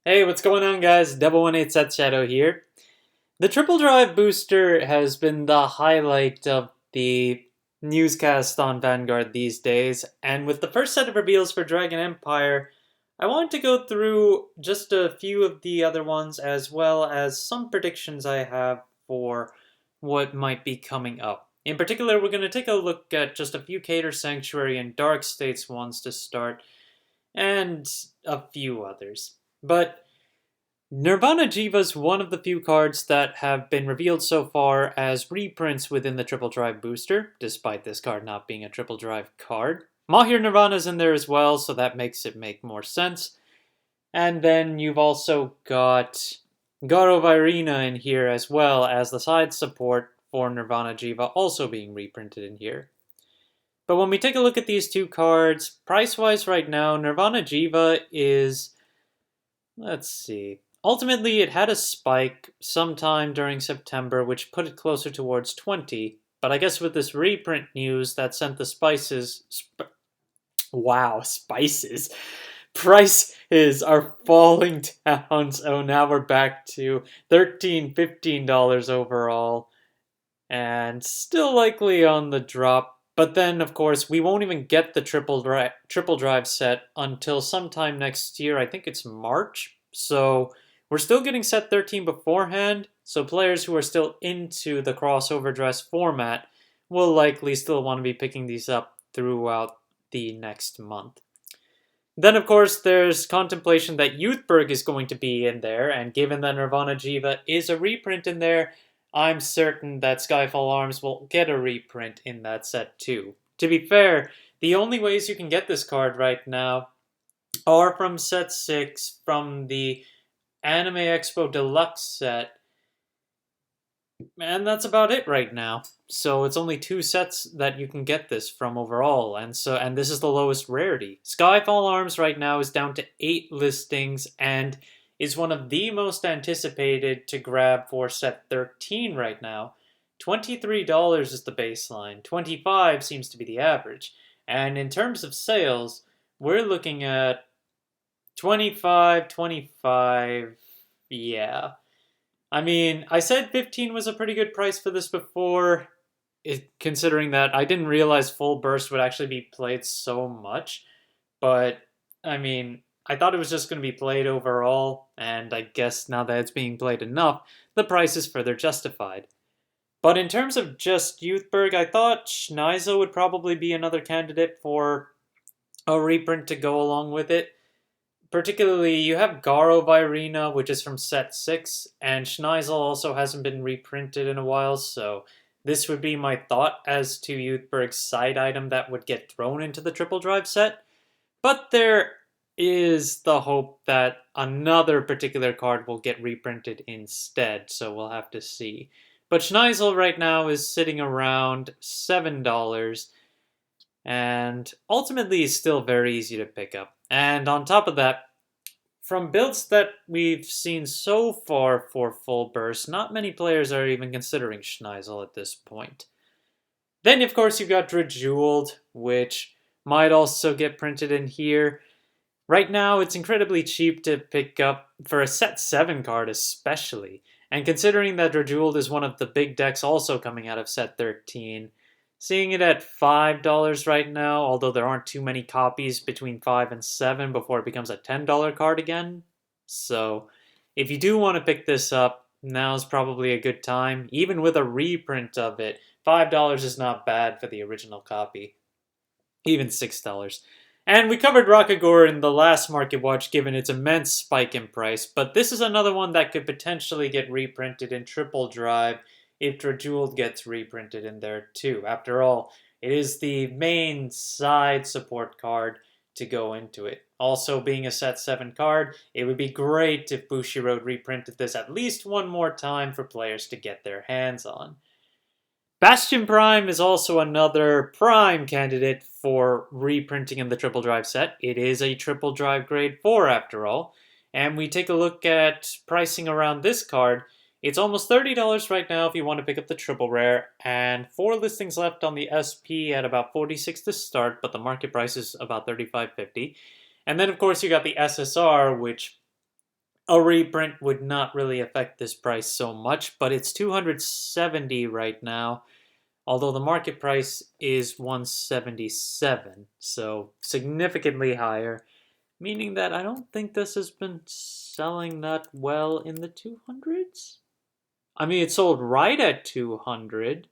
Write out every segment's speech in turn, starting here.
Hey, what's going on, guys? Devil18 Set Shadow here. The Triple Drive booster has been the highlight of the newscast on Vanguard these days, and with the first set of reveals for Dragon Empire, I wanted to go through just a few of the other ones as well as some predictions I have for what might be coming up. In particular, we're going to take a look at just a few Cater Sanctuary and Dark States ones to start, and a few others. But Nirvana Jiva is one of the few cards that have been revealed so far as reprints within the Triple Drive booster, despite this card not being a Triple Drive card. Mahir Nirvana's in there as well, so that makes it make more sense. And then you've also got Garo Virina in here as well as the side support for Nirvana Jiva also being reprinted in here. But when we take a look at these two cards, price-wise right now, Nirvana Jiva is, let's see, ultimately, it had a spike sometime during September, which put it closer towards 20. But I guess with this reprint news that sent the spices. Prices are falling down, so now we're back to $13, $15 overall. And still likely on the drop. But then, of course, we won't even get the triple drive set until sometime next year. I think it's March. So we're still getting set 13 beforehand, so players who are still into the crossover dress format will likely still want to be picking these up throughout the next month. Then, of course, there's contemplation that Youthberg is going to be in there, and given that Nirvana Jiva is a reprint in there, I'm certain that Skyall Arms will get a reprint in that set too. To be fair, the only ways you can get this card right now are from set 6, from the Anime Expo Deluxe set, and that's about it right now. So it's only 2 sets that you can get this from overall, and this is the lowest rarity. Skyall Arms right now is down to 8 listings and is one of the most anticipated to grab for set 13 right now. $23 is the baseline. $25 seems to be the average. And in terms of sales, we're looking at 25, yeah. I mean, I said 15 was a pretty good price for this before, considering that I didn't realize Full Burst would actually be played so much. But, I mean, I thought it was just going to be played overall, and I guess now that it's being played enough, the price is further justified. But in terms of just Youthberg, I thought Shneizel would probably be another candidate for a reprint to go along with it. Particularly, you have Garo Virina, which is from set 6, and Shneizel also hasn't been reprinted in a while, so this would be my thought as to Youthberg's side item that would get thrown into the Triple Drive set. But there is the hope that another particular card will get reprinted instead, so we'll have to see. But Shneizel right now is sitting around $7, and ultimately is still very easy to pick up. And on top of that, from builds that we've seen so far for Full Burst, not many players are even considering Shneizel at this point. Then, of course, you've got Drejeweled, which might also get printed in here. Right now, it's incredibly cheap to pick up, for a set 7 card especially. And considering that Drejeweled is one of the big decks also coming out of set 13, seeing it at $5 right now, although there aren't too many copies between 5 and 7 before it becomes a $10 card again. So, if you do want to pick this up, now's probably a good time. Even with a reprint of it, $5 is not bad for the original copy. Even $6. And we covered Rockagore in the last Market Watch given its immense spike in price, but this is another one that could potentially get reprinted in Triple Drive if Drejeweled gets reprinted in there too. After all, it is the main side support card to go into it. Also, being a set 7 card, it would be great if Bushiroad reprinted this at least one more time for players to get their hands on. Bastion Prime is also another Prime candidate for reprinting in the Triple Drive set. It is a Triple Drive Grade 4 after all. And we take a look at pricing around this card. It's almost $30 right now if you want to pick up the Triple Rare, and 4 listings left on the SP at about $46 to start, but the market price is about $35.50. And then, of course, you got the SSR, which A reprint would not really affect this price so much, but it's 270 right now, although the market price is 177, so significantly higher, meaning that I don't think this has been selling that well in the 200s. I mean, it sold right at 200,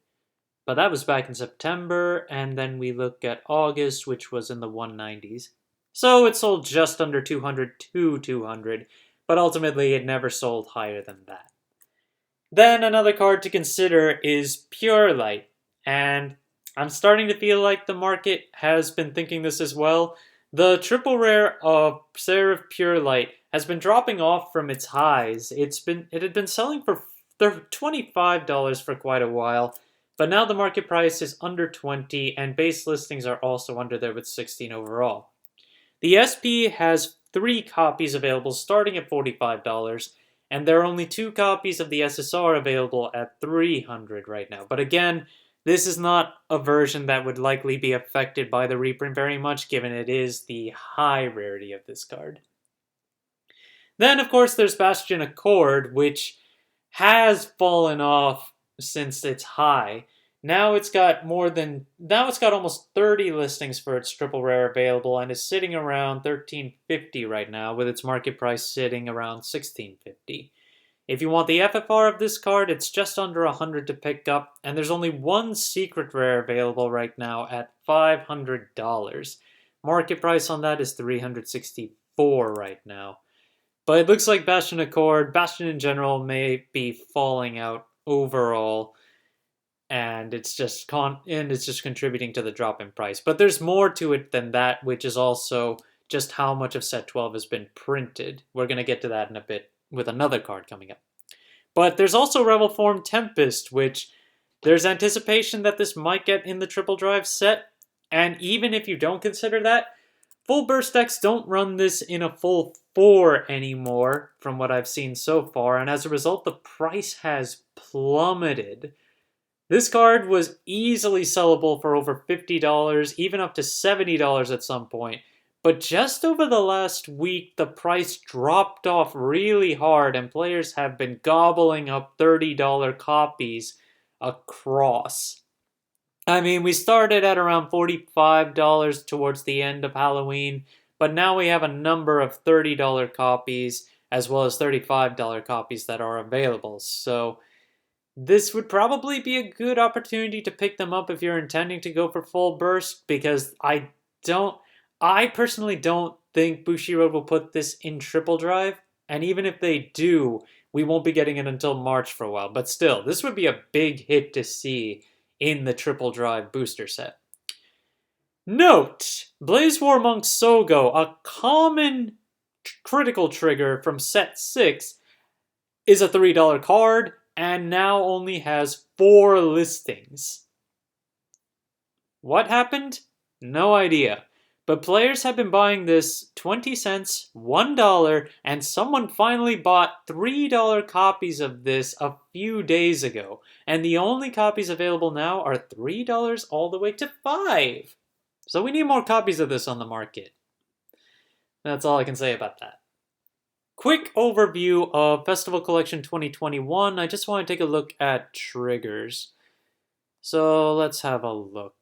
but that was back in September, and then we look at August, which was in the 190s. So it sold just under 200 to 200, but ultimately it never sold higher than that. Then another card to consider is Pure Light, and I'm starting to feel like the market has been thinking this as well. The triple rare of Seraph Pure Light has been dropping off from its highs. It had been selling for $25 for quite a while, but now the market price is under 20 and base listings are also under there with 16 overall. The SP has 3 copies available starting at $45, and there are only 2 copies of the SSR available at $300 right now. But again, this is not a version that would likely be affected by the reprint very much, given it is the high rarity of this card. Then, of course, there's Bastion Accord, which has fallen off since its high. Now it's got almost 30 listings for its triple rare available and is sitting around $13.50 right now, with its market price sitting around $16.50. If you want the FFR of this card, it's just under $100 to pick up, and there's only one secret rare available right now at $500. Market price on that is $364 right now. But it looks like Bastion Accord, Bastion in general, may be falling out overall, and it's just contributing to the drop in price. But there's more to it than that, which is also just how much of set 12 has been printed. We're going to get to that in a bit with another card coming up. But there's also Rebel Form Tempest, which there's anticipation that this might get in the triple drive set, and even if you don't consider that, full burst decks don't run this in a full 4 anymore, from what I've seen so far, and as a result, the price has plummeted. This card was easily sellable for over $50, even up to $70 at some point, but just over the last week, the price dropped off really hard, and players have been gobbling up $30 copies across. I mean, we started at around $45 towards the end of Halloween, but now we have a number of $30 copies as well as $35 copies that are available. So this would probably be a good opportunity to pick them up if you're intending to go for full burst, because I personally don't think Bushiroad will put this in triple drive, and even if they do, we won't be getting it until March for a while. But still, this would be a big hit to see in the triple drive booster set. Note, Blaze War Monk Sogo, a common critical trigger from set 6, is a $3 card and now only has 4 listings. What happened? No idea. But players have been buying this 20 cents, $1, and someone finally bought $3 copies of this a few days ago. And the only copies available now are $3 all the way to $5. So we need more copies of this on the market. That's all I can say about that. Quick overview of Festival Collection 2021. I just want to take a look at triggers. So let's have a look.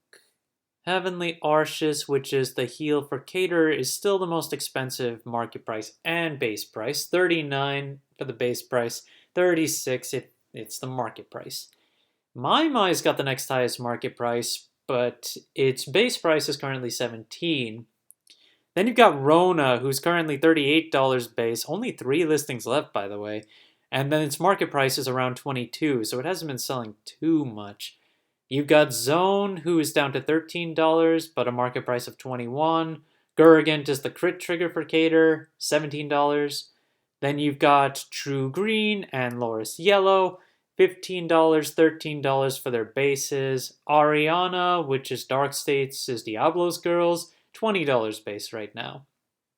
Heavenly Arceus, which is the heal for Cater, is still the most expensive market price and base price. $39 for the base price, $36 if it's the market price. Mai's got the next highest market price, but its base price is currently $17. Then you've got Rona, who's currently $38 base, only 3 listings left, by the way, and then its market price is around $22, so it hasn't been selling too much. You've got Zone, who is down to $13, but a market price of $21. Gurgant is the crit trigger for Cater, $17. Then you've got True Green and Loris Yellow, $15, $13 for their bases. Ariana, which is Dark States, is Diablo's Girls, $20 base right now.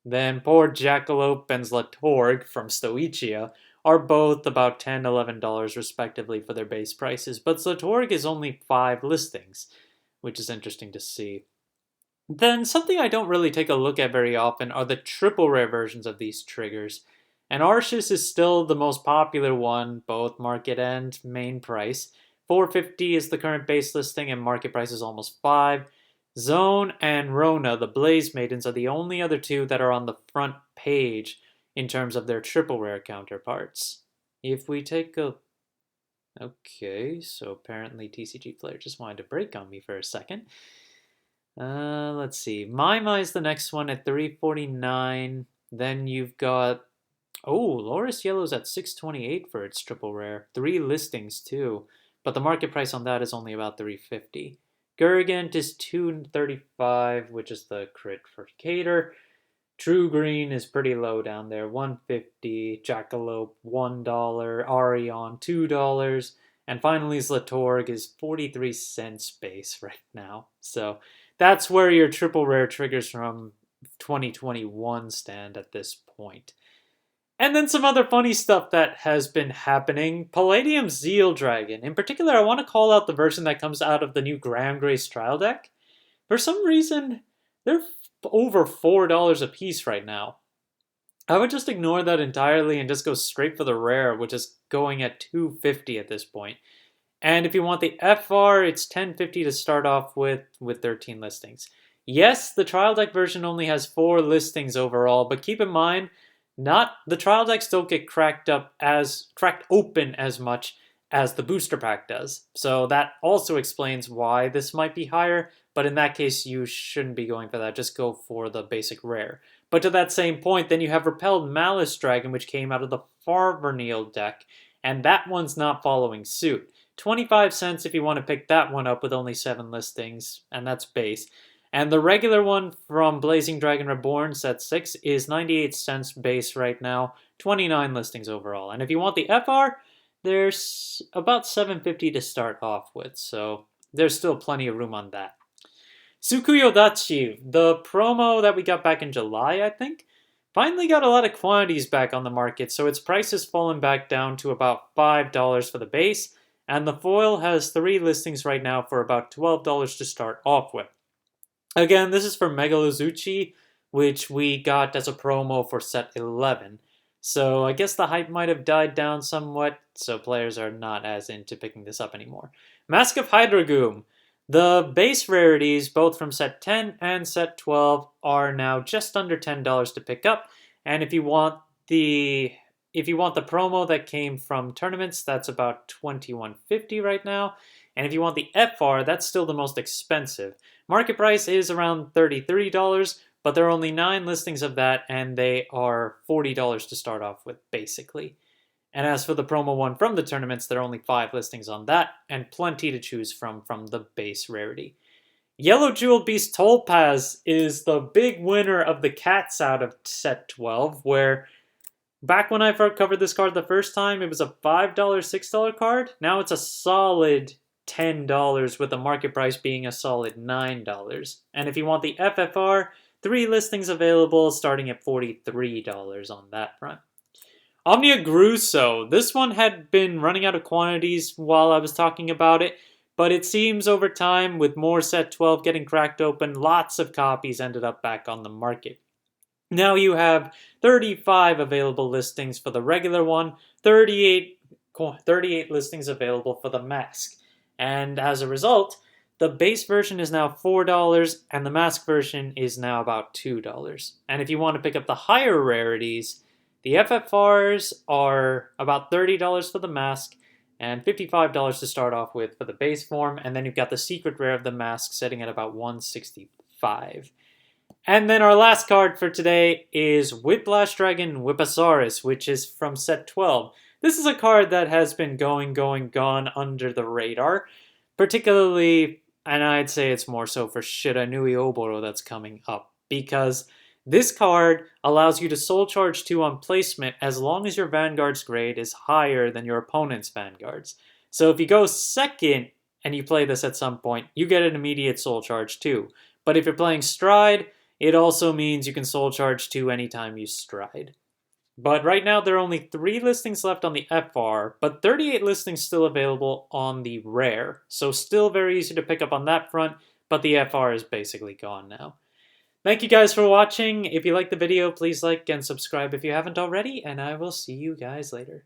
Then poor Jackalope and Zlatorg from Stoichia are both about $10, $11 respectively for their base prices, but Zlatorg is only 5 listings, which is interesting to see. Then something I don't really take a look at very often are the triple rare versions of these triggers. And Arceus is still the most popular one, both market and main price. 450 is the current base listing, and market price is almost 5. Zone and Rona, the Blaze Maidens, are the only other two that are on the front page in terms of their triple rare counterparts. If we take a... Okay, so apparently TCG Player just wanted to break on me for a second. Let's see. Maima is the next one at 349. Then you've got... Oh, Loris Yellow's at 628 for its triple rare. 3 listings too, but the market price on that is only about 350. Gurgant is 235, which is the crit for Cater. True Green is pretty low down there, 150. Jackalope, $1. Arion, $2. And finally, Zlatorg is 43 cents base right now. So that's where your triple rare triggers from 2021 stand at this point. And then some other funny stuff that has been happening. Palladium's Zeal Dragon. In particular, I want to call out the version that comes out of the new Graham Grace trial deck. For some reason, they're over $4 a piece right now. I would just ignore that entirely and just go straight for the rare, which is going at $250 at this point. And if you want the FR, it's $10.50 to start off with 13 listings. Yes, the trial deck version only has 4 listings overall, but keep in mind, the trial decks don't get cracked open as much as the booster pack does. So that also explains why this might be higher, but in that case you shouldn't be going for that, just go for the basic rare. But to that same point, then you have Repelled Malice Dragon, which came out of the Farverneal deck, and that one's not following suit. 25 cents if you want to pick that one up with only 7 listings, and that's base. And the regular one from Blazing Dragon Reborn, set 6, is 98 cents base right now, 29 listings overall. And if you want the FR, there's about $7.50 to start off with, so there's still plenty of room on that. Sukuyo Dachi, the promo that we got back in July, I think, finally got a lot of quantities back on the market, so its price has fallen back down to about $5 for the base, and the foil has 3 listings right now for about $12 to start off with. Again, this is for Megalozuchi, which we got as a promo for set 11. So I guess the hype might have died down somewhat, so players are not as into picking this up anymore. Mask of Hydragoom. The base rarities, both from set 10 and set 12, are now just under $10 to pick up. And if you want the promo that came from tournaments, that's about $21.50 right now. And if you want the FR, that's still the most expensive. Market price is around $33, but there are only 9 listings of that, and they are $40 to start off with, basically. And as for the promo one from the tournaments, there are only 5 listings on that, and plenty to choose from the base rarity. Yellow Jewel Beast Topaz is the big winner of the cats out of set 12, where back when I first covered this card the first time, it was a $5, $6 card. Now it's a solid $10, with the market price being a solid $9. And if you want the FFR, 3 listings available starting at $43 on that front. Omnia Gro, this one had been running out of quantities while I was talking about it, but it seems over time, with more set 12 getting cracked open, lots of copies ended up back on the market. Now you have 35 available listings for the regular one, 38 listings available for the mask. And as a result, the base version is now $4, and the mask version is now about $2. And if you want to pick up the higher rarities, the FFRs are about $30 for the mask, and $55 to start off with for the base form, and then you've got the secret rare of the mask sitting at about $165. And then our last card for today is Whiplash Dragon Whippasaurus, which is from set 12. This is a card that has been gone under the radar, particularly, and I'd say it's more so for Shiranui Oboro that's coming up, because this card allows you to soul charge 2 on placement as long as your Vanguard's grade is higher than your opponent's Vanguard's. So if you go second and you play this at some point, you get an immediate soul charge 2. But if you're playing Stride, it also means you can soul charge 2 anytime you stride. But right now, there are only 3 listings left on the FR, but 38 listings still available on the rare. So still very easy to pick up on that front, but the FR is basically gone now. Thank you guys for watching. If you liked the video, please like and subscribe if you haven't already, and I will see you guys later.